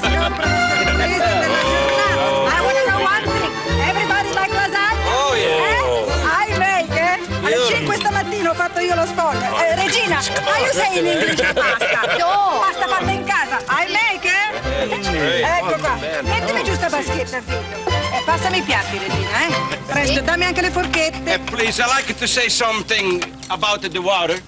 I want to know one thing. Everybody like lasagna? Oh, yeah. I make, Alle 5 stamattina ho fatto io lo sfoglio. Regina, how you say in English pasta? No. Pasta fatta in casa. I make, Ecco qua. Mettimi giù sta baschetta, figlio. Passami i piatti, Regina, Presto, dammi anche le forchette. Please, I like to say something about the water.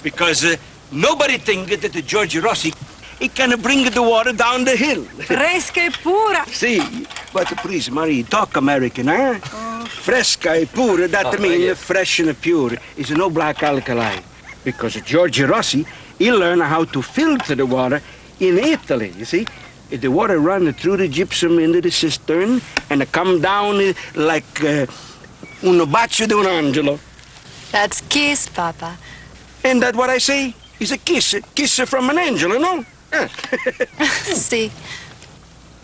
Because nobody think that the George Rossi, he can bring the water down the hill. Fresca e pura. See, but please, Marie, talk American, huh? Fresca e pura, that means fresh and pure. Is no black alkali. Because George Rossi, he learned how to filter the water in Italy, you see? The water run through the gypsum into the cistern and it come down like un bacio di un angelo. That's kiss, Papa. And that what I say? Is a kiss from an angel, no? See.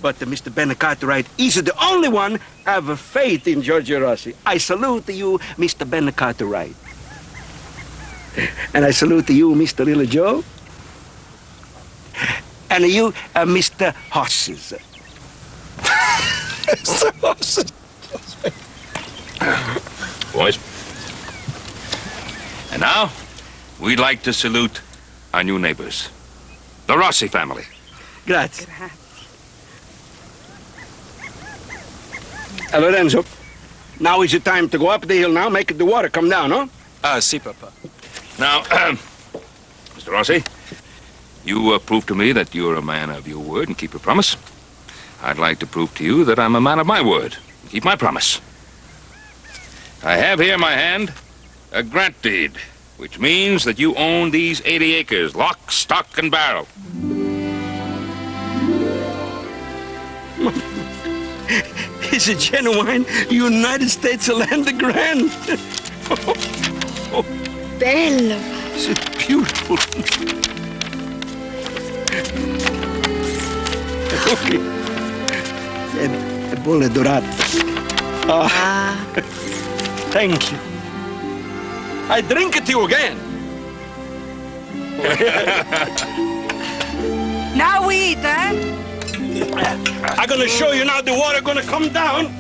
But Mr. Bennett Cartwright is the only one have a faith in Giorgio Rossi. I salute you, Mr. Bennett Cartwright. And I salute you, Mr. Little Joe. And you, Mr. Horses. Mr. Horses. Boys. And now, we'd like to salute our new neighbors, the Rossi family. Grazie. Lorenzo, now is the time to go up the hill now, make the water come down, no? Si, Papa. Now, Mr. Rossi, you prove to me that you're a man of your word and keep your promise. I'd like to prove to you that I'm a man of my word and keep my promise. I have here in my hand a grant deed, which means that you own these 80 acres, lock, stock, and barrel. It's a genuine United States land grant. Bello. It's beautiful. Okay. E bolle dorate. Thank you. I drink it to you again. Now we eat, I'm gonna show you now the water gonna come down.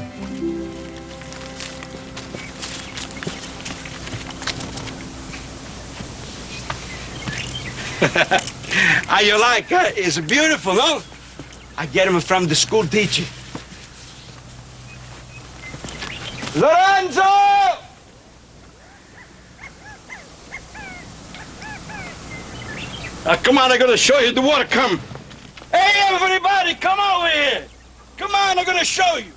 How you like, huh? It's beautiful, no? I get him from the school teacher. Lorenzo! Come on, I'm gonna show you the water come. Hey, everybody, come over here. Come on, I'm gonna show you.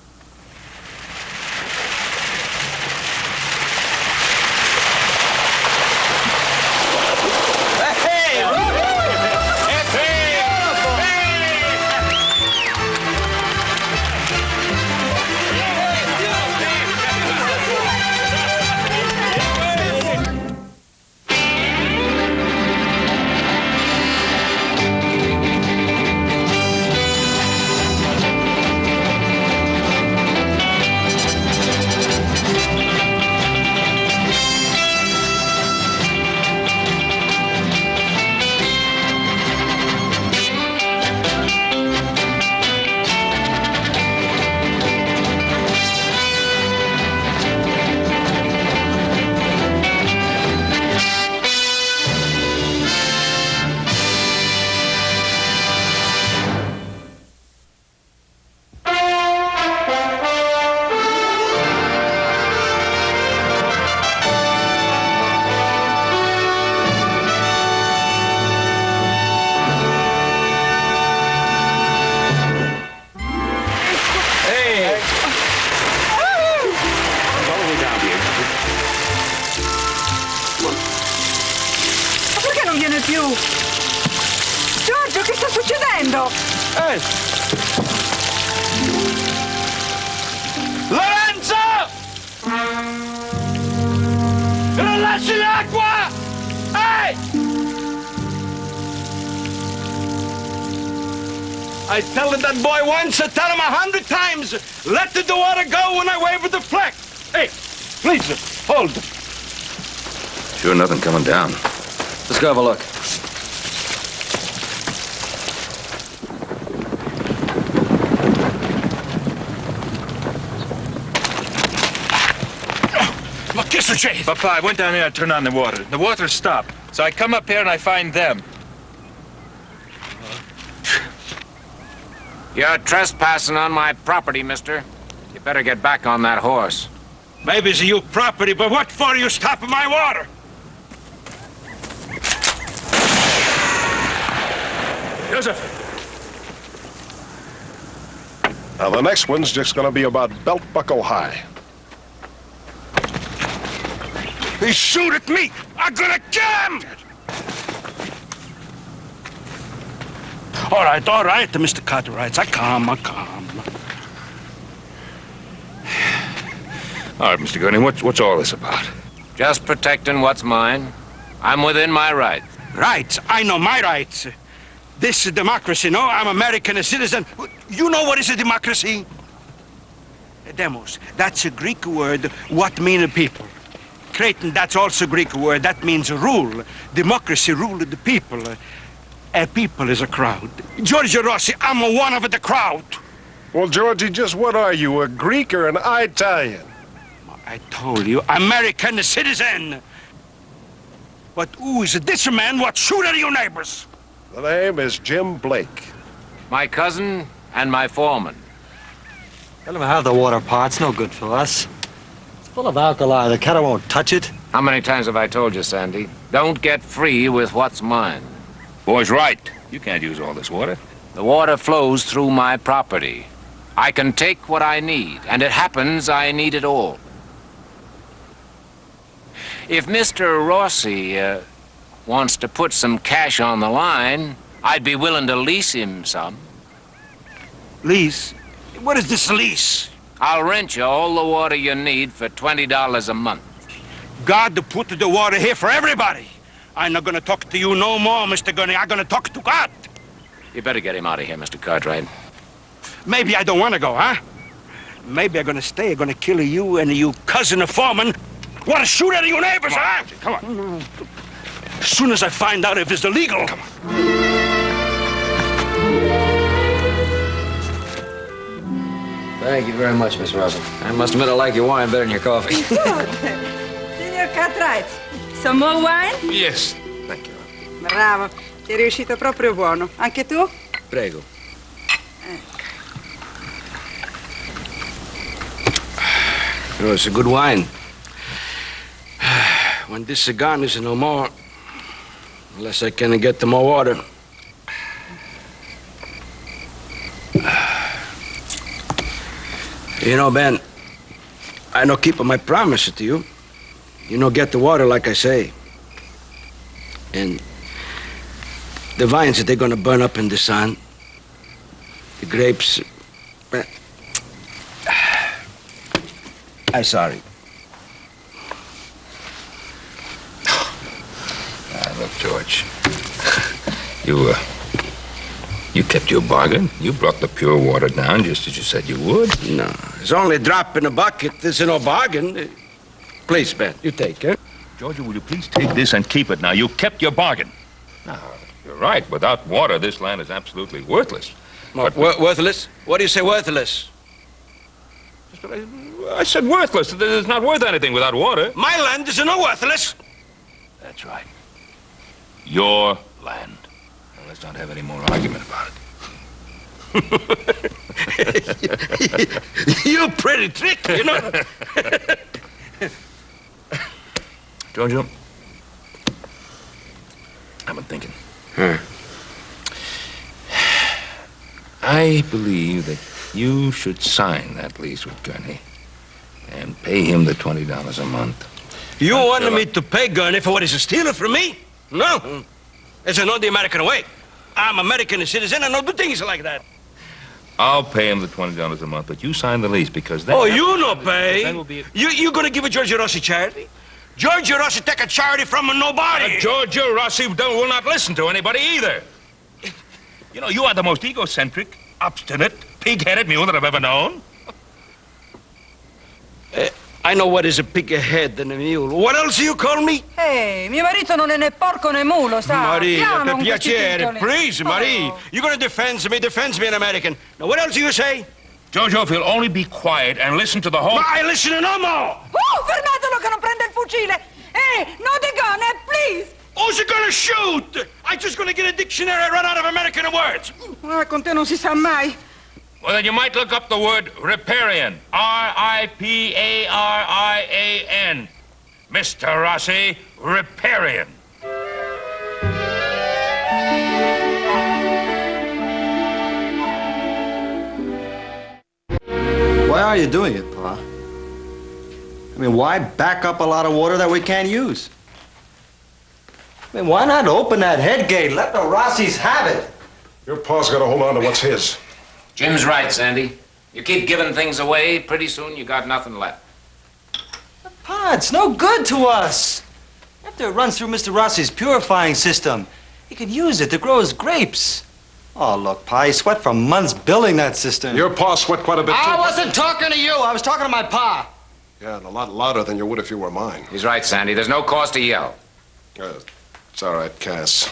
Giorgio, che sta succedendo? Lorenzo! Non lasci l'acqua! Ehi! I tell that boy once, I tell him 100 times, let the water go when I wave with the flag. Hey, please, hold. Sure nothing coming down. Let's go have a look. succede? Papa, I went down there to turn on the water. The water stopped. So I come up here and I find them. You're trespassing on my property, mister. You better get back on that horse. Maybe it's your property, but what for you stopping my water? Joseph! Now, the next one's just gonna be about belt buckle high. He shoot at me! I'm gonna kill him! All right, Mr. Cartwright. I calm. All right, Mr. Gurney, what's all this about? Just protecting what's mine. I'm within my rights. Rights? I know my rights. This is democracy, no? I'm American, a citizen. You know what is a democracy? Demos. That's a Greek word. What mean a people? Creighton, that's also a Greek word. That means a rule. Democracy, rule of the people. A people is a crowd. Giorgio Rossi, I'm one of the crowd. Well, Georgie, just what are you, a Greek or an Italian? I told you, American citizen. But who is this man what shoot at your neighbors? The name is Jim Blake. My cousin and my foreman. Let him have the water pot. It's no good for us. It's full of alkali. The cattle won't touch it. How many times have I told you, Sandy? Don't get free with what's mine. Boy's right. You can't use all this water. The water flows through my property. I can take what I need, and it happens I need it all. If Mr. Rossi wants to put some cash on the line, I'd be willing to lease him some. Lease? What is this lease? I'll rent you all the water you need for $20 a month. God put the water here for everybody. I'm not gonna talk to you no more, Mr. Gurney. I'm gonna talk to God. You better get him out of here, Mr. Cartwright. Maybe I don't want to go, huh? Maybe I'm gonna stay. I'm gonna kill you and you cousin of foreman. Want to shoot at your neighbors, huh? Come on. As soon as I find out if it's illegal. Come on. Thank you very much, Miss Russell. I must admit I like your wine better than your coffee. Signor Cartwright, some more wine? Yes. Thank you. Bravo, ti è riuscito proprio buono. Anche tu? Prego. You know, it's a good wine. When this is gone, there's no more. Unless I can get more water. You know, Ben, I don't keep my promise to you. You know, get the water like I say. And the vines, they're gonna burn up in the sun. The grapes... I'm sorry. Look, George. You kept your bargain. You brought the pure water down just as you said you would. No, it's only a drop in a bucket. There's no bargain. Please, Ben, you take it. Georgia, will you please take this and keep it now? You kept your bargain. Now, you're right. Without water, this land is absolutely worthless. But worthless? What do you say, worthless? I said worthless. It's not worth anything without water. My land is no worthless. That's right. Your land. Now, let's not have any more argument about it. You're pretty tricky, you know. Giorgio, I've been thinking. I believe that you should sign that lease with Gurney and pay him the $20 a month. You wanted me to pay Gurney for what he's stealing from me? No. It's not the American way. I'm American citizen and I don't do things like that. I'll pay him the $20 a month, but you sign the lease because then... Oh, you no pay? That will be... You gonna give a Giorgio Rossi charity? Giorgio Rossi take a charity from nobody. Giorgio Rossi will not listen to anybody either. You know, you are the most egocentric, obstinate, pig-headed mule that I've ever known. I know what is a pig-head and a mule. What else do you call me? Ehi, mio marito non è né porco né mulo, sa? Marie, Piano per con questi piacere, titoli. please, Marie. Oh. You're gonna defend me in American. Now, what else do you say? Giorgio, if you'll only be quiet and listen to the whole... I listen no more. Fermatelo, che non prende il fucile. No the gun, please. Who's he gonna shoot? I'm just gonna get a dictionary and run out of American words. Con te non si sa mai. Well, then you might look up the word riparian. R-I-P-A-R-I-A-N. Mr. Rossi, riparian. Why are you doing it, Pa? I mean, why back up a lot of water that we can't use? I mean, why not open that head gate? Let the Rossis have it. Your pa's got to hold on to what's his. Jim's right, Sandy. You keep giving things away, pretty soon you got nothing left. But Pa, it's no good to us. After it runs through Mr. Rossi's purifying system, he can use it to grow his grapes. Oh, look, Pa, he sweat for months building that system. Your pa sweat quite a bit, too. I wasn't talking to you. I was talking to my Pa. Yeah, and a lot louder than you would if you were mine. He's right, Sandy. There's no cause to yell. It's all right, Cass.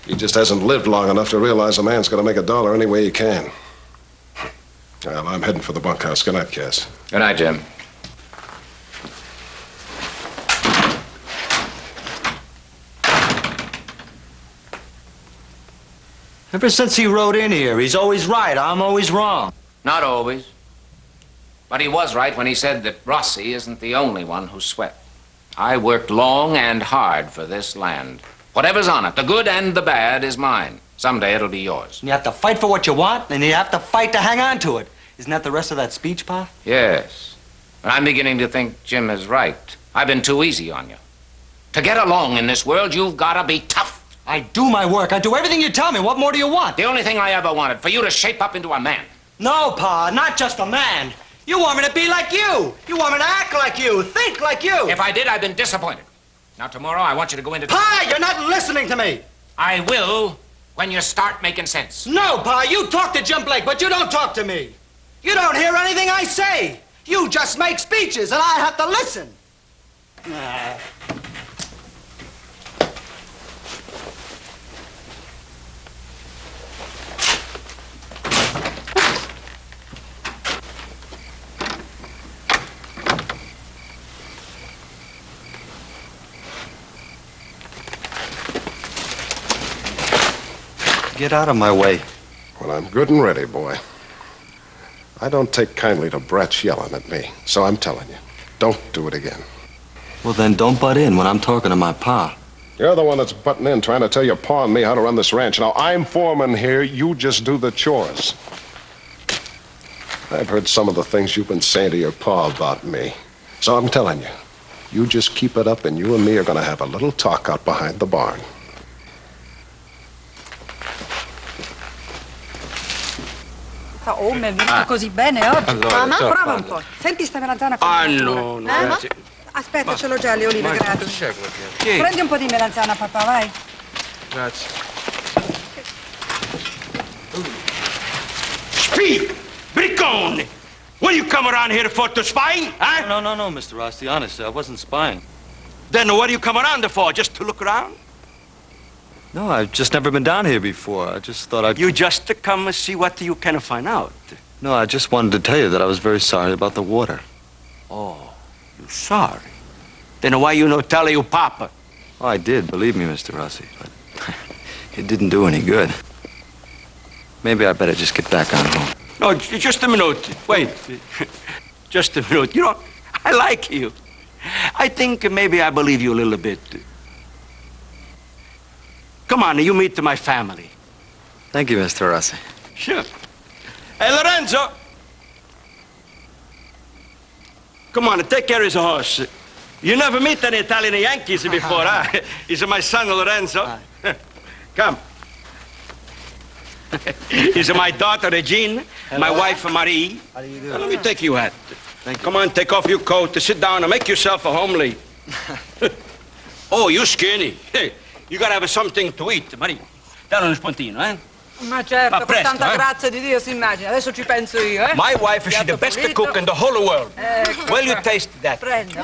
He just hasn't lived long enough to realize a man's got to make a dollar any way he can. Well, I'm heading for the bunkhouse. Good night, Cass. Good night, Jim. Ever since he rode in here, he's always right. I'm always wrong. Not always. But he was right when he said that Rossi isn't the only one who sweat. I worked long and hard for this land. Whatever's on it, the good and the bad, is mine. Someday it'll be yours. And you have to fight for what you want, and you have to fight to hang on to it. Isn't that the rest of that speech, Pa? Yes. But I'm beginning to think Jim is right. I've been too easy on you. To get along in this world, you've got to be tough. I do my work. I do everything you tell me. What more do you want? The only thing I ever wanted, for you to shape up into a man. No, Pa, not just a man. You want me to be like you. You want me to act like you, think like you. If I did, I've been disappointed. Now, tomorrow, I want you to go into... Pa, you're not listening to me. I will when you start making sense. No, Pa, you talk to Jim Blake, but you don't talk to me. You don't hear anything I say. You just make speeches, and I have to listen. Get out of my way. Well, I'm good and ready, boy. I don't take kindly to brats yelling at me, so I'm telling you, don't do it again. Well, then don't butt in when I'm talking to my Pa. You're the one that's butting in, trying to tell your pa and me how to run this ranch. Now, I'm foreman here. You just do the chores. I've heard some of the things you've been saying to your pa about me. So I'm telling you, you just keep it up and you and me are going to have a little talk out behind the barn. Oh, mi è venuto così bene oggi. Allora, Prova un po'. Senti sta melanzana con no, grazie. Aspetta, ce l'ho già le olive, grazie. Sì. Prendi un po' di melanzana, papà, vai. Grazie. Speak! Briccone! Will you come around here for to spy? Huh? No, Mr. Rossi, honestly, I wasn't spying. Then what do you come around for? Just to look around? No, I've just never been down here before. I just thought I'd... You just to come and see what you can find out. No, I just wanted to tell you that I was very sorry about the water. Oh, you sorry? Then why you no tell your papa? Oh, I did, believe me, Mr. Rossi, but it didn't do any good. Maybe I better just get back on home. No, just a minute. Wait. Just a minute. You know, I like you. I think maybe I believe you a little bit. Come on, you meet my family. Thank you, Mr. Rossi. Sure. Hey, Lorenzo. Come on, take care of his horse. You never meet any Italian Yankees before, huh? He's my son, Lorenzo. Come. He's my daughter, Regine. My wife, Marie. How do you do? Let me take your hat. Thank you. Come on, take off your coat, sit down and make yourself a homely. Oh, you skinny. You gotta have something to eat, Marie. Dai uno spuntino, eh? Ma certo, Ma presto, con tanta eh? grazia di Dio si immagina. Adesso ci penso io, eh? My wife, she's the best cook in the whole world. Ecco Will you qua. taste that? Prenda.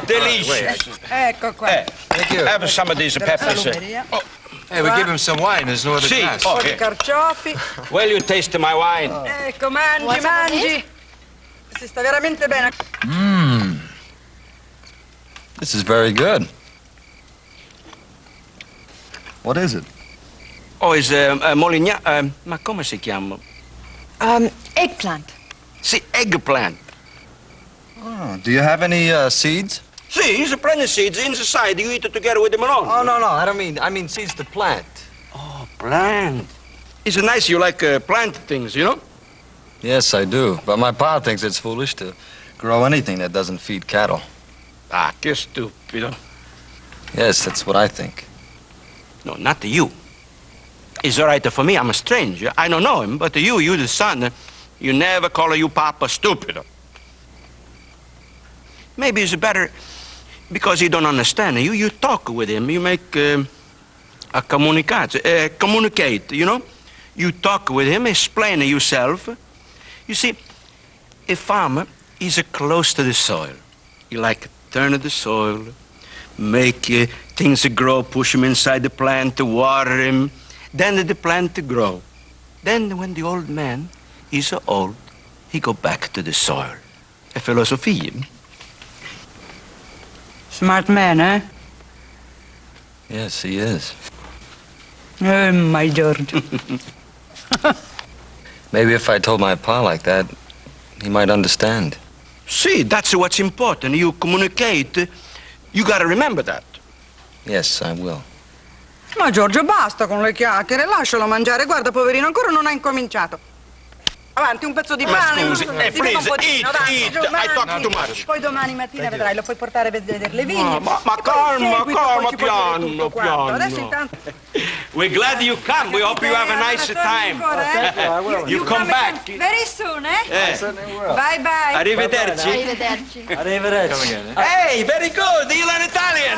Delicious. Ecco qua. Thank you. Have some of these peppers. Salumeria. Oh, Hey, we give him some wine. There's no other sì. glass. Oh, Un po' di here. carciofi. Will you taste my wine? Ecco, mangi, mangi. Si sta veramente bene. This is very good. What is it? Oh, is ma come si chiama? Eggplant. Sì, eggplant. Oh, do you have any seeds? Sì, he's a plant seeds inside. You eat it together with the melon. Oh, no, I don't mean, I mean seeds to plant. Oh, plant. It's nice you like plant things, you know? Yes, I do. But my pa thinks it's foolish to grow anything that doesn't feed cattle. Ah, che stupido. Yes, that's what I think. No, not you. It's all right for me. I'm a stranger. I don't know him. But you the son, you never call you papa stupido. Maybe it's better because he don't understand. You talk with him. You make a communicate, you know? You talk with him, explain yourself. You see, a farmer is close to the soil. You like turn the soil, make things grow, push him inside the plant, water him. Then the plant grow. Then when the old man is old, he go back to the soil. A philosophy. Smart man, eh? Yes, he is. Oh, my George. Maybe if I told my pa like that, he might understand. See, that's what's important. You communicate. You gotta remember that. Yes, I will. Ma Giorgio, basta con le chiacchiere, lascialo mangiare. Guarda, poverino, ancora non ha incominciato. Avanti, un pezzo di pane. scusi, si beva un please, pochino, eat, dai, eat. giù, I talk mangi. too much. Poi domani mattina vedrai, lo puoi portare a vedere le vigne. Ma E poi calma, il seguito, calma, poi ci puoi dire piano, tutto quanto. piano. Adesso intanto... We're glad you come. We hope you have a nice time. You come back. Very soon, eh? Bye bye. Arrivederci. Arrivederci. Arrivederci. Hey, very good. You learn Italian.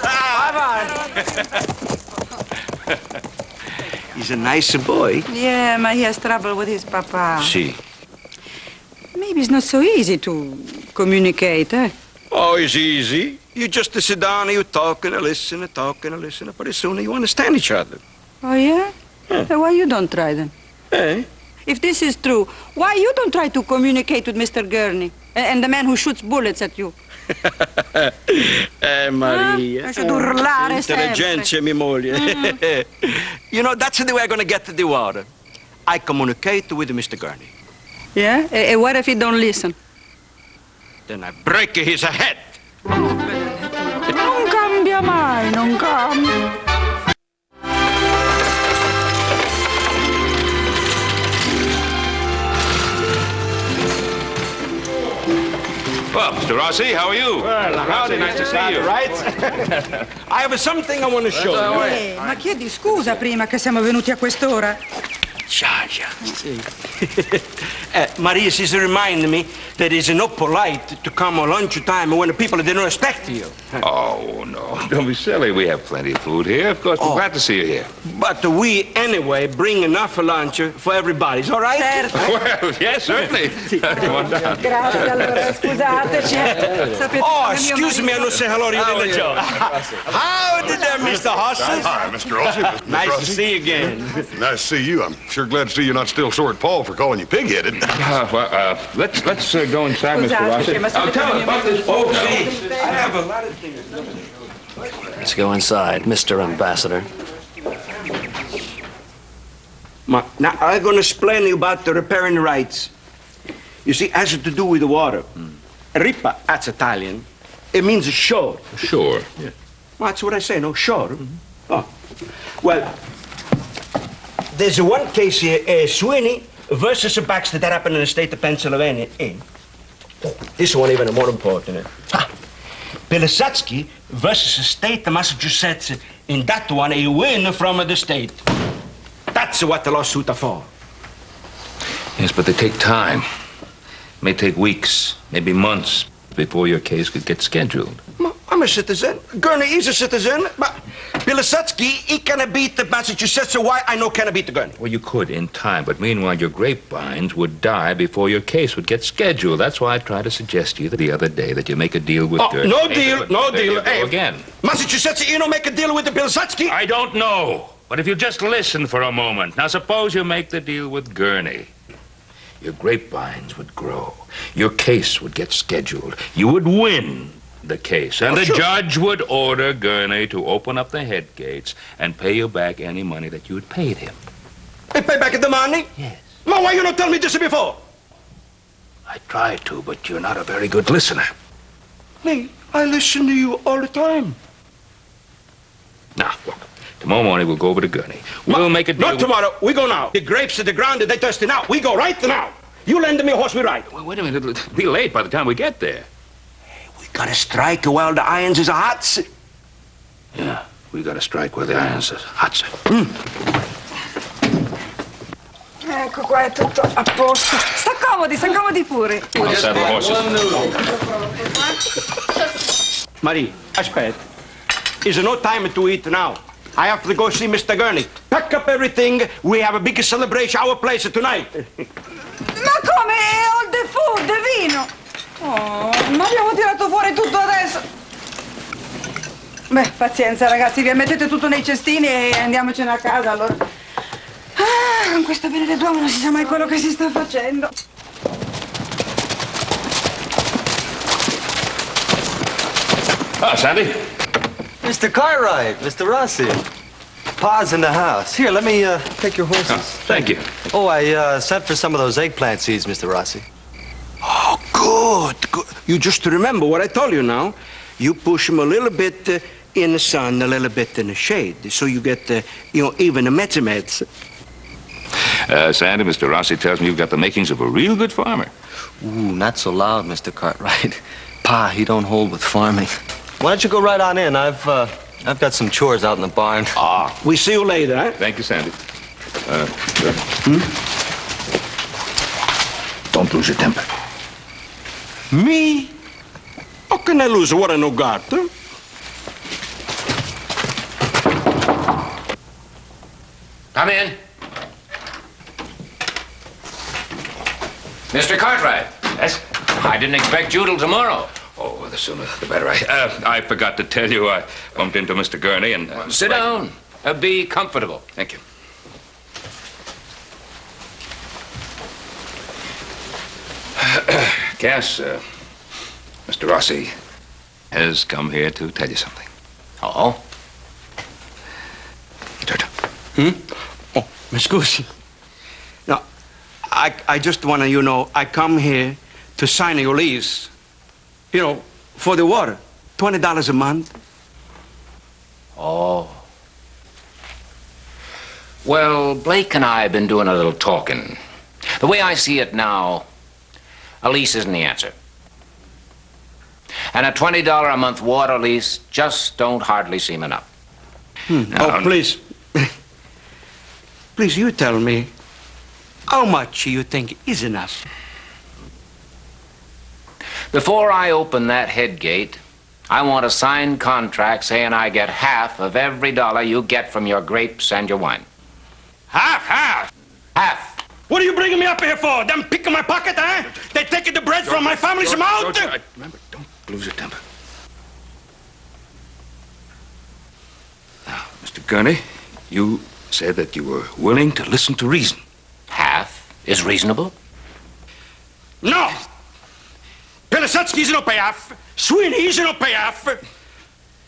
Bye-bye. He's a nice boy. Yeah, but he has trouble with his papa. See. Maybe it's not so easy to communicate, eh? Oh, it's easy. You just sit down and you talk and listen, talk and listen. Pretty soon you understand each other. Oh, yeah? Why you don't try then? Eh? If this is true, why you don't try to communicate with Mr. Gurney and the man who shoots bullets at you? Maria. Lascia urlare Intelligenza, mia moglie. You know, that's the way I'm going to get to the water. I communicate with Mr. Gurney. Yeah? And what if he don't listen? Then I break his head. Non cambia mai, non cambia. Well, Mr. Rossi, how are you? Well, howdy, nice to see you. Right? I have something I want to show you. Ma chiedi scusa prima che siamo venuti a quest'ora. Yeah. Maria, she's reminding me that it's not polite to come at lunchtime when the people they don't expect you. Oh, no. Don't be silly. We have plenty of food here. Of course, we're glad to see you here. But we, anyway, bring enough lunch for everybody. Is all right? Certo. Well, yes, certainly. Come on down. Grazie, allora, scusateci. Sapete, Oh, come mio excuse me, I marito- don't say hello to you in the job. Howdy there, Mr. Hosses. Hi, Mr. Rossi. Mr. Nice to Rossi. see you again. Nice to see you. I'm sure glad to see you're not still sore at Paul for calling you pig-headed. Let's go inside, Mr. Rossi. Scusateci, ma I'll sapete tell come him mio about this. marito- Oh, see. I have a lot of things. Let's go inside, Mr. Ambassador. Now, I'm going to explain you about the repairing rights. You see, it has to do with the water. Ripa, that's Italian. It means shore. Sure. Well, that's what I say, no, shore. Oh. Well, there's one case here, Sweeney versus Baxter that happened in the state of Pennsylvania. This one even more important. Pilisetsky versus the state of Massachusetts. In that one, a win from the state. That's what the lawsuit is for. Yes, but they take time. May take weeks, maybe months, before your case could get scheduled. I'm a citizen. Gurney is a citizen. But Pilisetsky, he can beat the Massachusetts, so why I know can beat the Gurney? Well, you could in time, but meanwhile, your grapevines would die before your case would get scheduled. That's why I tried to suggest to you the other day that you make a deal with Gurney. No deal, no There deal. you go again. Massachusetts, you don't make a deal with the Pilisetsky? I don't know. But if you just listen for a moment. Now, suppose you make the deal with Gurney. Your grapevines would grow. Your case would get scheduled. You would win. the case. And the judge would order Gurney to open up the head gates and pay you back any money that you had paid him. I pay back the money? Yes. Ma, why you not tell me this before? I tried to, but you're not a very good listener. Me, I listen to you all the time. Now, look, tomorrow morning we'll go over to Gurney. We'll make a deal. Not tomorrow. We go now. The grapes at the ground, they thirsty now. We go right now. You lend me a horse, we ride. Well, wait a minute. It'll be late by the time we get there. Hey, we gotta strike while the irons is hot, sir. Yeah, we gotta strike where the irons is hot, sir. Ecco qua, è tutto a posto. Sta comodi pure. I'll saddle the horses. Marie, aspetta. Is no time to eat now. I have to go see Mr. Gurney. Pack up everything. We have a big celebration our place tonight. Ma come? All the food, the vino. Oh, ma abbiamo tirato fuori tutto adesso. Beh, pazienza ragazzi, vi mettete tutto nei cestini e andiamocene a casa allora. Ah, con questo benedetto uomo non si sa mai quello che si sta facendo. Oh, Sandy. Mr. Cartwright, Mr. Rossi. Pa's in the house. Here, let me take your horses. Oh, thank you. Oh, I sent for some of those eggplant seeds, Mr. Rossi. Oh, good. You just remember what I told you now. You push them a little bit in the sun, a little bit in the shade, so you get, even the meds. Sandy, Mr. Rossi tells me you've got the makings of a real good farmer. Ooh, not so loud, Mr. Cartwright. Pa, he don't hold with farming. Why don't you go right on in? I've got some chores out in the barn. We see you later, huh? Thank you, Sandy. Sir. Don't lose your temper. Me? How can I lose what I no got, huh? Come in. Mr. Cartwright. Yes? I didn't expect you till tomorrow. Oh, the sooner the better. I forgot to tell you I bumped into Mr. Gurney and... Sit down. Be comfortable. Thank you. Cass, Mr. Rossi has come here to tell you something. Oh? Oh, Miss Goosey. Now, I just want to, I come here to sign your lease. For the water. $20 a month. Oh. Well, Blake and I have been doing a little talking. The way I see it now, a lease isn't the answer. And a $20 a month water lease just don't hardly seem enough. Oh, please. Please, you tell me, how much you think is enough? Before I open that head gate, I want a signed contract saying I get half of every dollar you get from your grapes and your wine. Half? Half. What are you bringing me up here for? Them picking my pocket, huh? They taking the bread from my family's mouth? George, remember, don't lose your temper. Now, Mr. Gurney, you said that you were willing to listen to reason. Half is reasonable? No! Pilasetsky's no pay half. Sweeney's no pay half.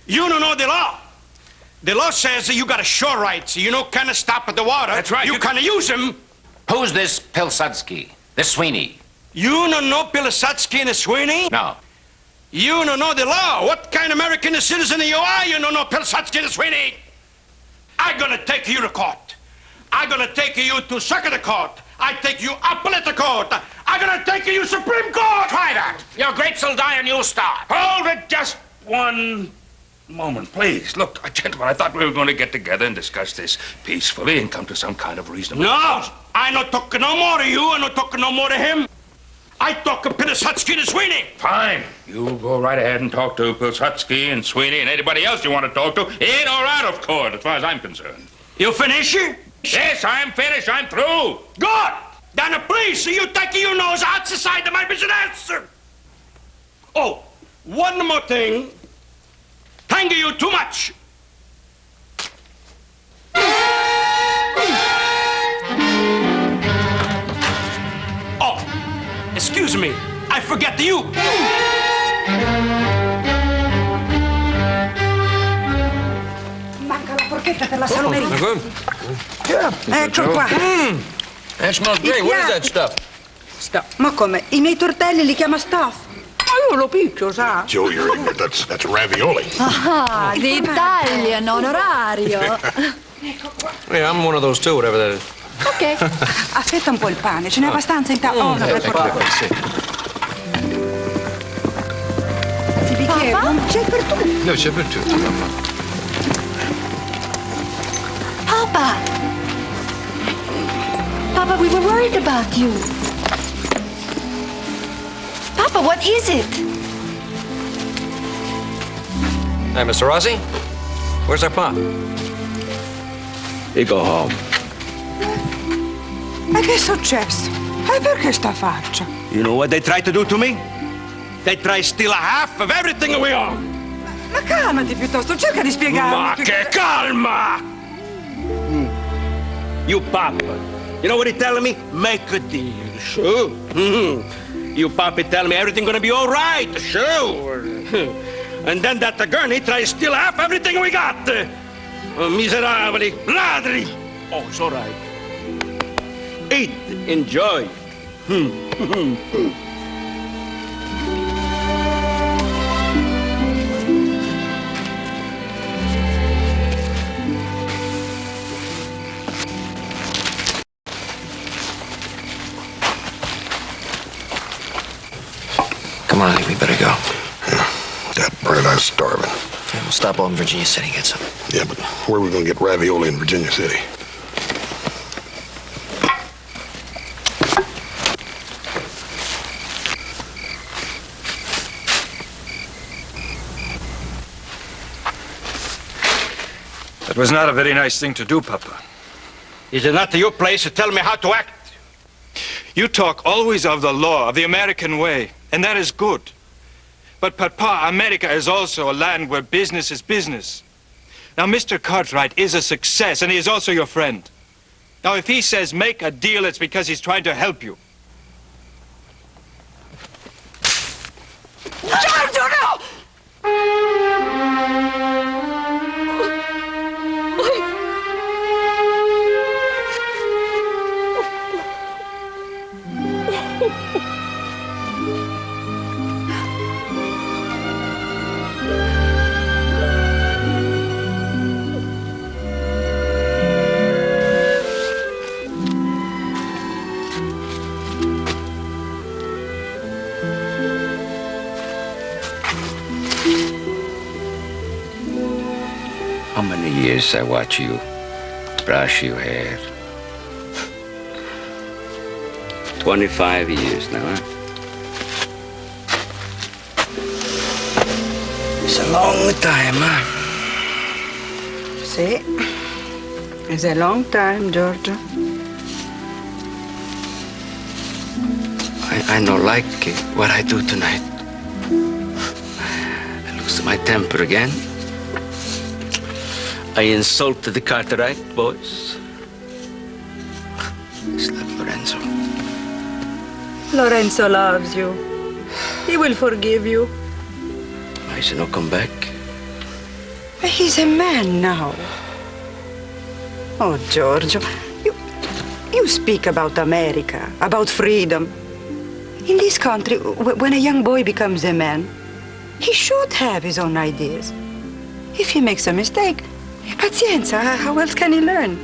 You don't know the law. The law says that you got a shore rights. You kind of stop at the water. That's right. You kind of use them. Who's this Pilsudski? This Sweeney? You don't know Pilasetsky and Sweeney? No. You don't know the law. What kind of American citizen you are? You don't know Pilasetsky and Sweeney? I'm gonna take you to court. I'm gonna take you to circuit court. I take you appellate court. I'm gonna take you Supreme Court. Try that. Your grapes will die and you'll starve. Hold it just one moment, please. Look, gentlemen, I thought we were going to get together and discuss this peacefully and come to some kind of reasonable... No! I not talk no more to you. I not talk no more to him. I talk to Pilasetsky and Sweeney. Fine. You go right ahead and talk to Pilsudski and Sweeney and anybody else you want to talk to, in or out of court, as far as I'm concerned. You finish? Yes, I'm finished. I'm through. Good. Then please, you take your nose outside of my business. Oh, one more thing. Thank you too much. Oh, excuse me. I forget you. bacchetta per la salumeria. Good. Ecco qua. That smells great. What is that stuff? Ma come? I miei tortelli li chiama stuff. Ma io lo picchio, sa? Joe, you're ignorant. That's ravioli. Ah, the Italian onorario. Yeah, I'm one of those too, whatever that is. Ok. Affetta un po' il pane, ce n'è abbastanza in tavola. Oh, no, per favore. Sì, bicchiere, c'è per tutti. No, c'è per tutti, mamma. Papa. Papa, we were worried about you. Papa, what is it? Hey, Mr. Rossi, where's our pop? He go home. Ma che è successo? E perché sta faccia? You know what they try to do to me? They try to steal a half of everything we own. Ma calmati piuttosto, cerca di spiegarmi. Ma che calma! You papa, you know what he telling me? Make a deal, sure. You papa tell me everything gonna be all right, sure. And then that gurney tries to steal half everything we got. Miserabili, ladri. Oh, it's all right. Eat, enjoy. Come on, we better go. Yeah, that bread, I'm starving. Yeah, we'll stop off in Virginia City and get some. Yeah, but where are we going to get ravioli in Virginia City? That was not a very nice thing to do, Papa. Is it not your place to tell me how to act? You talk always of the law, of the American way, and that is good. But, Papa, America is also a land where business is business. Now, Mr. Cartwright is a success, and he is also your friend. Now, if he says make a deal, it's because he's trying to help you. Giorgio, no! How many years I watch you brush your hair? 25 years now, huh? It's a long time, huh? Sì. It's a long time, Giorgio. I don't like what I do tonight. I lose my temper again. I insulted the Cartwright boys. It's like Lorenzo. Lorenzo loves you. He will forgive you. I should not come back. But he's a man now. Oh, Giorgio, you speak about America, about freedom. In this country, when a young boy becomes a man, he should have his own ideas. If he makes a mistake, pazienza, how else can he learn?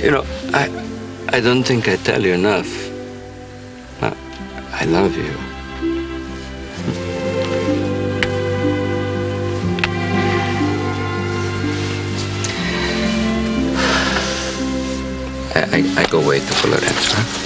You know, I don't think I tell you enough. I love you. I go wait for Lorenzo, huh?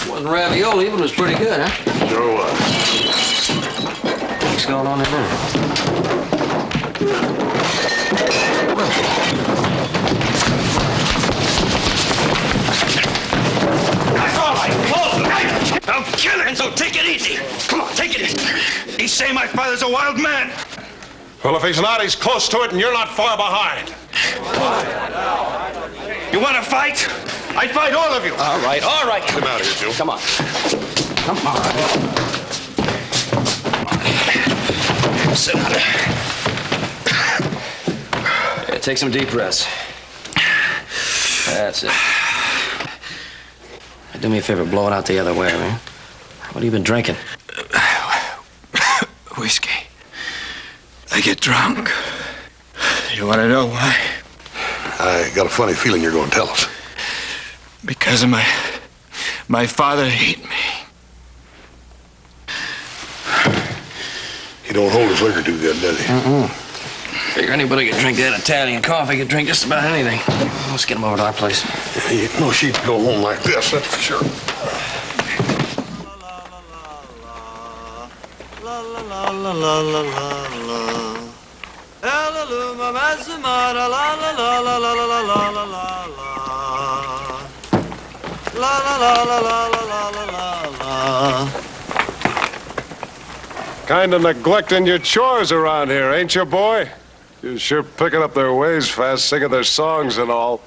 Wasn't ravioli, but it was pretty good, huh? Sure was. What's going on in there? father's a wild man. Well, if he's not, he's close to it, and you're not far behind. You want to fight? I fight all of you. All right. Get him out of here, Joe. Come on. Come on. Sit down. Yeah, take some deep breaths. That's it. Do me a favor, blow it out the other way, man. What have you been drinking? Whiskey. I get drunk. You want to know why? I got a funny feeling you're going to tell us. Because of my father hate me. He don't hold his liquor too good, does he? Figure anybody could drink that Italian coffee could drink just about anything. Let's get him over to our place. He ain't no sheep to go home like this, that's for sure. Kind of neglecting your chores around here, ain't you, boy? You're sure picking up their ways fast, singing their songs and all.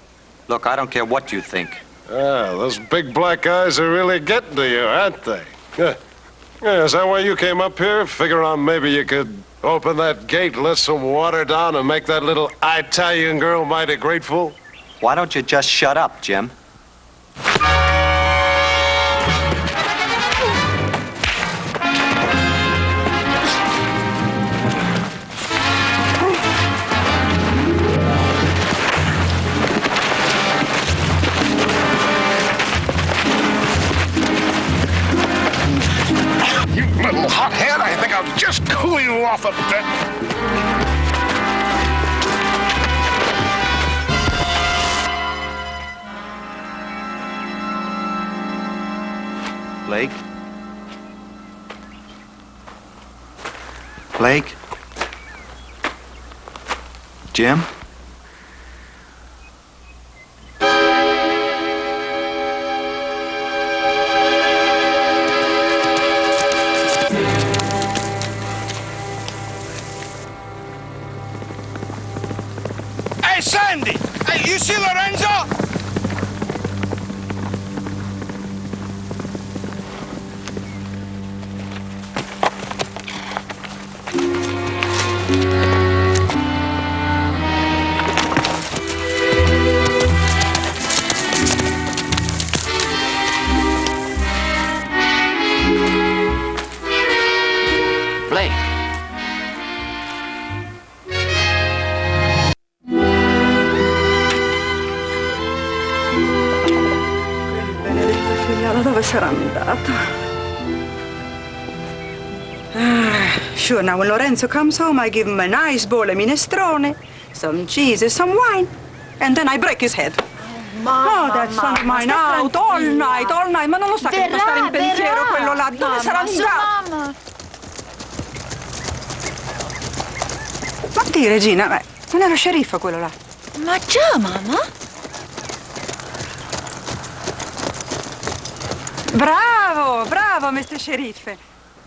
Look, I don't care what you think. Ah, those big black eyes are really getting to you, aren't they? Yeah, is that why you came up here? Figuring on maybe you could open that gate, let some water down, and make that little Italian girl mighty grateful? Why don't you just shut up, Jim? Little hothead, I think I'll just cool you off a bit. Blake? Blake? Jim? Hey, Sandy! Hey, you see Lorenzo? Blake. Figliolo, dove sarà andato? Sure, now when Lorenzo comes home, I give him a nice bowl of minestrone, some cheese and some wine, and then I break his head. Mamma, Oh, that son of mine out all night, ma non lo sa che deve stare in pensiero quello là. Dove sarà andato? Mamma. Ma di, Regina, non è lo sceriffo quello là. Ma già, mamma? Bravo, Mr. Sheriff.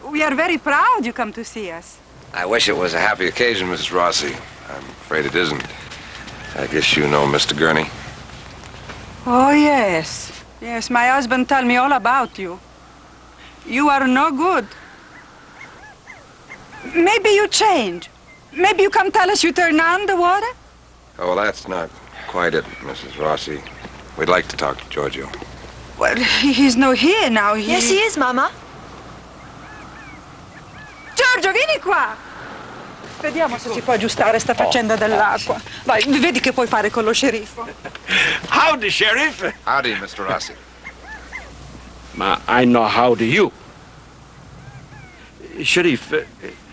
We are very proud you come to see us. I wish it was a happy occasion, Mrs. Rossi. I'm afraid it isn't. I guess you know Mr. Gurney. Oh, yes. Yes, my husband told me all about you. You are no good. Maybe you change. Maybe you come tell us you turn on the water? Oh, well, that's not quite it, Mrs. Rossi. We'd like to talk to Giorgio. Well, he's no here now. Yes, he is, Mama. Giorgio, vieni qua! Vediamo se si può aggiustare sta faccenda dell'acqua. Vai, vedi che puoi fare con lo sceriffo. Howdy, Sheriff. Howdy, Mr. Rossi. Ma I know howdy you. Sheriff,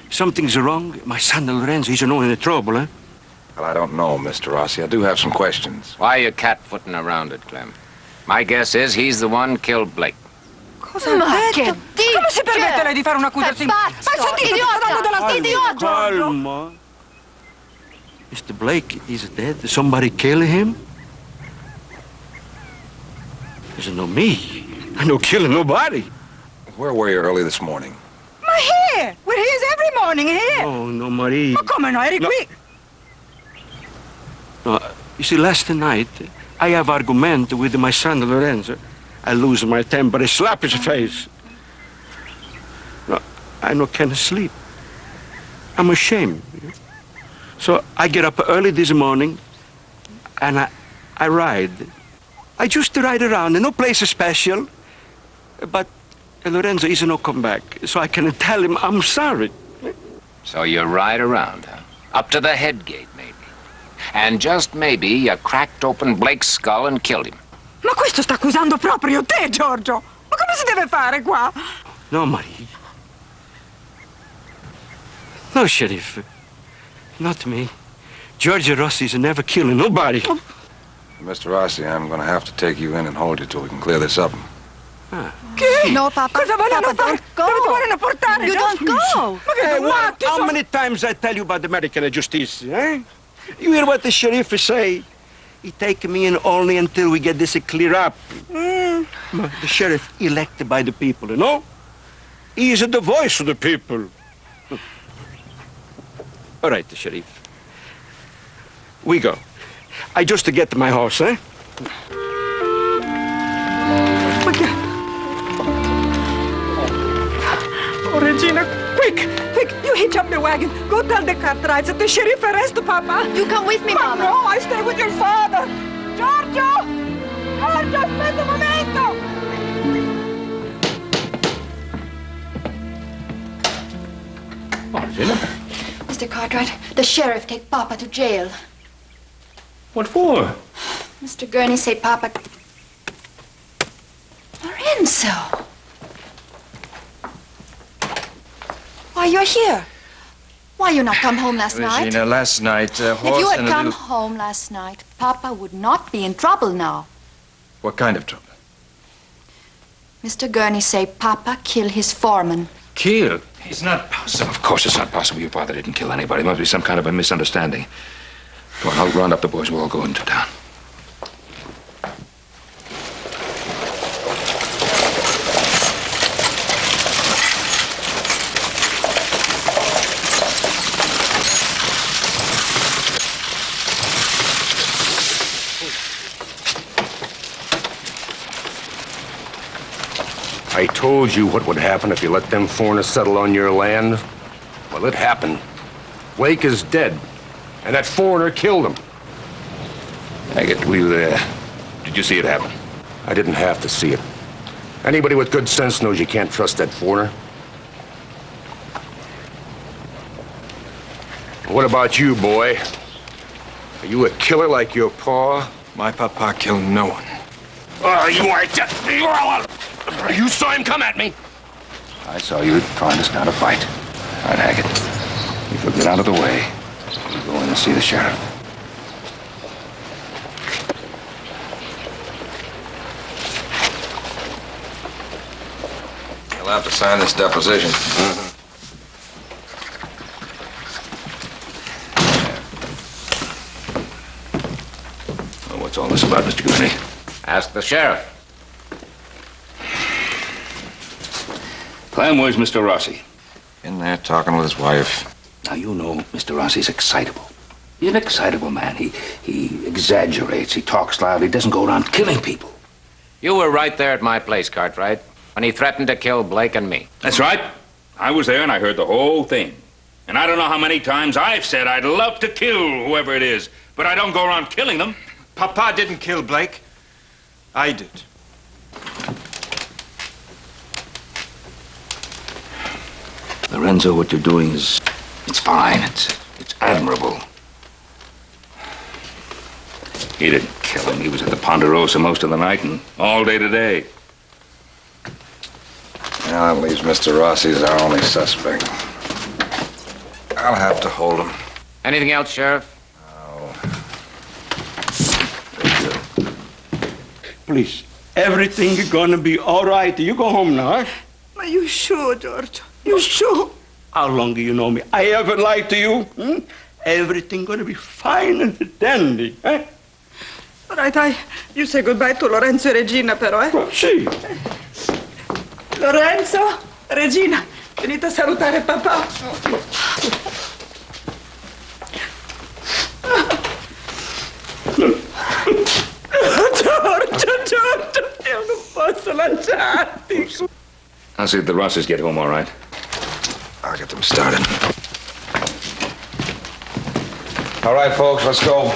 something's wrong. My son Lorenzo, he's in trouble, eh? Well, I don't know, Mr. Rossi. I do have some questions. Why are you catfooting around it, Clem? My guess is he's the one killed Blake. Cosa ha detto? Come si permette lei di fare un'accusazione? Ma sentite, ti sto dando della Idiota! Calma. Mr. Blake is dead. Somebody kill him? It's not me. I no killing nobody. Where were you early this morning? Ma here! We're he is every morning here. Oh, no, Marie. Ma come no, eri qui? No, you see, last night, I have argument with my son, Lorenzo. I lose my temper, I slap his face. No, I no can sleep. I'm ashamed. So I get up early this morning, and I ride. I just ride around, no place special. But Lorenzo isn't no come back, so I can tell him I'm sorry. So you ride around, huh? Up to the head gate, maybe. And just maybe you cracked open Blake's skull and killed him. Ma questo sta accusando proprio te, Giorgio. Ma come si deve fare qua? No, Marie. No, Sheriff. Not me. George Rossi's never killing nobody. Mr. Rossi, I'm going to have to take you in and hold you till we can clear this up. Che? No, Papa. Cosa vogliono Papa, fare? don't go. Dove vogliono portare? You don't go. Ma che Hey, matti how sono? many times I tell you about the American justice, eh? You hear what the sheriff say? He take me in only until we get this clear up. The sheriff elected by the people, you know? He is the voice of the people. All right, the sheriff. We go. I just to get to my horse, eh? Oh, Regina, quick, you hitch up the wagon. Go tell the cartwrights that the sheriff arrested Papa. You come with me, Ma Mama. no, I stay with your father. Giorgio! Giorgio, aspetta un momento! Oh, Regina. Mr. Cartwright, the sheriff take Papa to jail. What for? Mr. Gurney say Papa... Lorenzo! Why, you're here. Why you not come home last night? Regina, last night, a If horse you had and a come little... home last night, Papa would not be in trouble now. What kind of trouble? Mr. Gurney say Papa kill his foreman. Kill? It's not possible. Of course it's not possible. Your father didn't kill anybody. It must be some kind of a misunderstanding. Come on, I'll round up the boys. We'll all go into town. I told you what would happen if you let them foreigners settle on your land. Well, it happened. Blake is dead, and that foreigner killed him. Haggett, were you there? Did you see it happen? I didn't have to see it. Anybody with good sense knows you can't trust that foreigner. What about you, boy? Are you a killer like your pa? My papa killed no one. Oh, you are just... You saw him come at me. I saw you trying to start a fight. All right, Haggett. If you'll get out of the way, we'll go in and see the sheriff. You'll have to sign this deposition. Well, what's all this about, Mr. Gurney? Ask the sheriff. Clem, where's Mr. Rossi? In there talking with his wife. Now, you know Mr. Rossi's excitable. He's an excitable man. He exaggerates, he talks loud, he doesn't go around killing people. You were right there at my place, Cartwright, when he threatened to kill Blake and me. That's right. I was there and I heard the whole thing. And I don't know how many times I've said I'd love to kill whoever it is, but I don't go around killing them. Papa didn't kill Blake. I did. Lorenzo, what you're doing it's fine. It's admirable. He didn't kill him. He was at the Ponderosa most of the night and all day today. Well, that leaves Mr. Rossi as our only suspect. I'll have to hold him. Anything else, Sheriff? Please, everything is gonna be all right. You go home now, huh? Are you sure, Giorgio? You sure? How long do you know me? I ever lied to you? Everything gonna be fine and dandy, eh? All right, you say goodbye to Lorenzo e Regina, però, eh? Oh, sì. Lorenzo, Regina, Venite a salutare papà. Giorgio, io non posso lanciarti. I'll see if the Rosses get home all right. I'll get them started. All right, folks, let's go.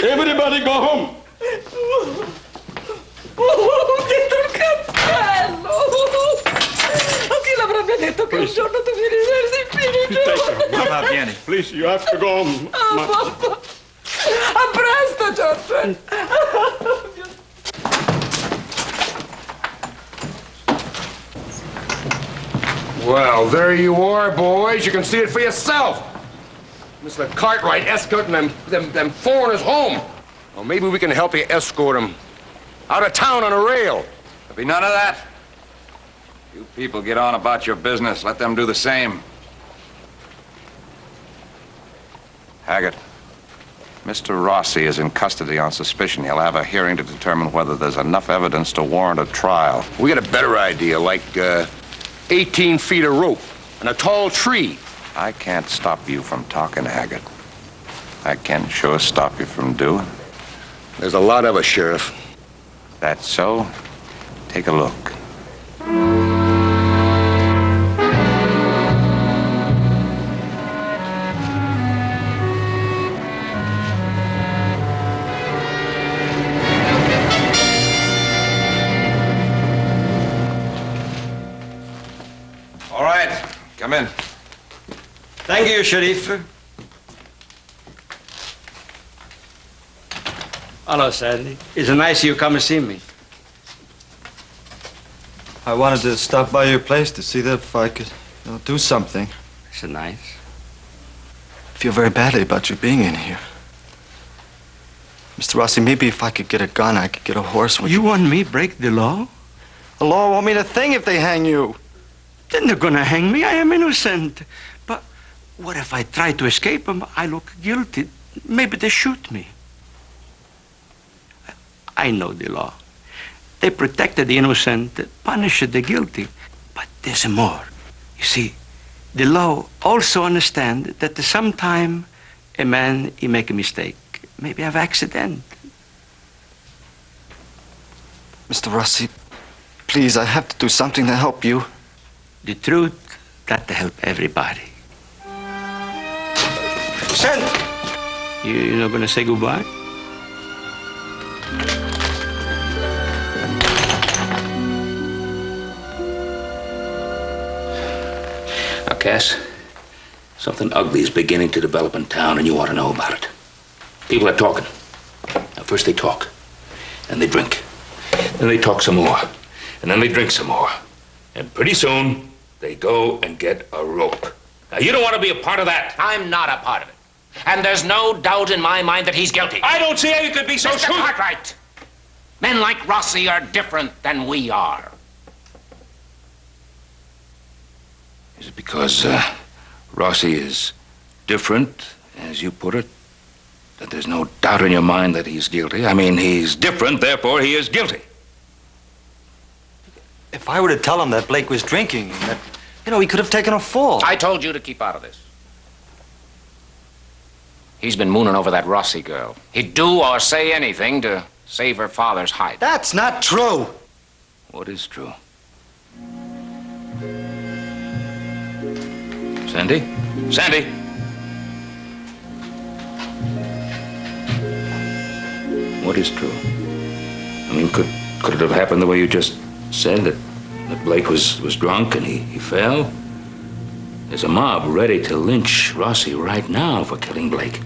Everybody go home. Dentro il cappello. Chi l'avrebbe detto che un giorno tu vieni Va bene. Please, you have to go home. Papà. A presto, Giorgio. Well, there you are, boys. You can see it for yourself. Mr. Cartwright escorting them foreigners home. Well, maybe we can help you escort them out of town on a rail. There'll be none of that. You people get on about your business. Let them do the same. Haggett, Mr. Rossi is in custody on suspicion. He'll have a hearing to determine whether there's enough evidence to warrant a trial. We got a better idea, like 18 feet of rope and a tall tree. I can't stop you from talking, Haggett. I can sure stop you from doing. There's a lot of us, Sheriff. That's so? Take a look. All right, come in. Thank you, Sheriff. Hello, Sandy. It's nice you come and see me. I wanted to stop by your place to see if I could do something. It's nice. I feel very badly about you being in here. Mr. Rossi, maybe if I could get a gun, I could get a horse. You want me break the law? The law won't mean a thing if they hang you. Then they're gonna hang me. I am innocent. But what if I try to escape them? I look guilty. Maybe they shoot me. I know the law. They protected the innocent, punished the guilty. But there's more. You see, the law also understands that sometime a man, he make a mistake. Maybe have accident. Mr. Rossi, please, I have to do something to help you. The truth got to help everybody. Send! You're not gonna say goodbye? Now, Cass, something ugly is beginning to develop in town, and you ought to know about it. People are talking. Now, first they talk, then they drink, then they talk some more, and then they drink some more. And pretty soon, they go and get a rope. Now, you don't want to be a part of that. I'm not a part of it. And there's no doubt in my mind that he's guilty. I don't see how you could be so Mr. sure. Cartwright, men like Rossi are different than we are. Is it because Rossi is different, as you put it, that there's no doubt in your mind that he's guilty? I mean, he's different, therefore he is guilty. If I were to tell him that Blake was drinking, that, he could have taken a fall. I told you to keep out of this. He's been mooning over that Rossi girl. He'd do or say anything to save her father's hide. That's not true. What is true? Sandy? Sandy? What is true? I mean, could it have happened the way you just said, that Blake was drunk and he fell? There's a mob ready to lynch Rossi right now for killing Blake.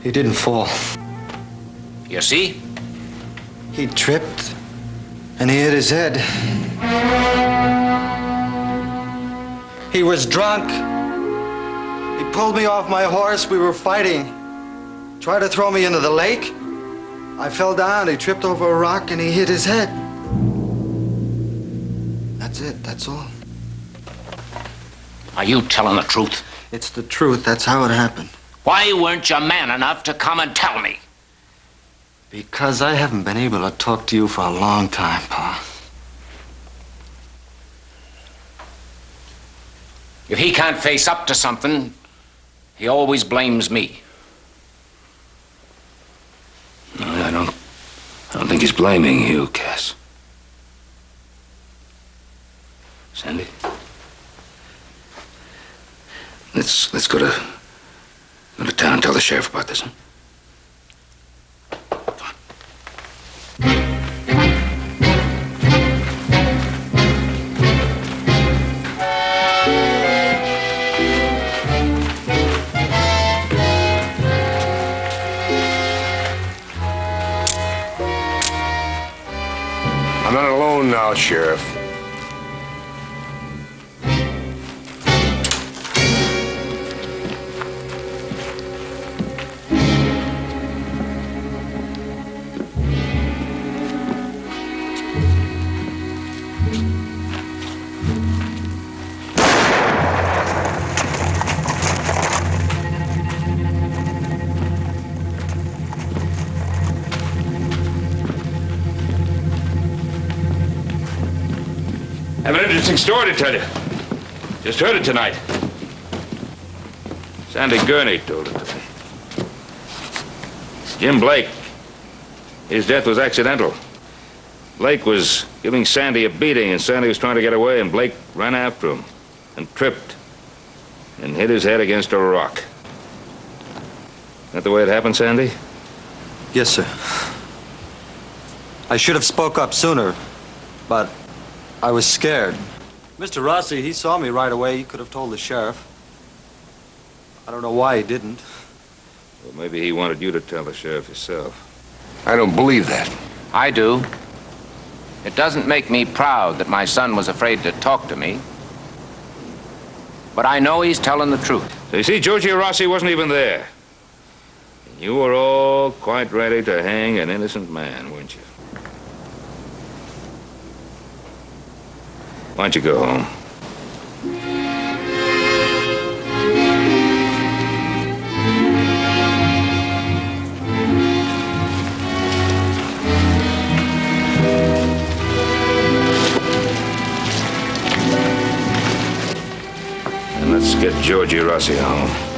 He didn't fall. You see? He tripped, and he hit his head. He was drunk. He pulled me off my horse. We were fighting. Tried to throw me into the lake. I fell down. He tripped over a rock, and he hit his head. That's it. That's all. Are you telling the truth? It's the truth. That's how it happened. Why weren't you man enough to come and tell me? Because I haven't been able to talk to you for a long time, Pa. If he can't face up to something, he always blames me. No, I don't think he's blaming you, Cass. Sandy? Let's go to town and tell the sheriff about this, huh? I'm not alone now, Sheriff. I have an interesting story to tell you. Just heard it tonight. Sandy Gurney told it to me. Jim Blake. His death was accidental. Blake was giving Sandy a beating, and Sandy was trying to get away, and Blake ran after him and tripped and hit his head against a rock. Is that the way it happened, Sandy? Yes, sir. I should have spoke up sooner, but I was scared. Mr. Rossi, he saw me right away. He could have told the sheriff. I don't know why he didn't. Well, maybe he wanted you to tell the sheriff yourself. I don't believe that. I do. It doesn't make me proud that my son was afraid to talk to me. But I know he's telling the truth. So you see, Giorgio Rossi wasn't even there. And you were all quite ready to hang an innocent man, weren't you? Why don't you go home? And let's get Giorgio Rossi home.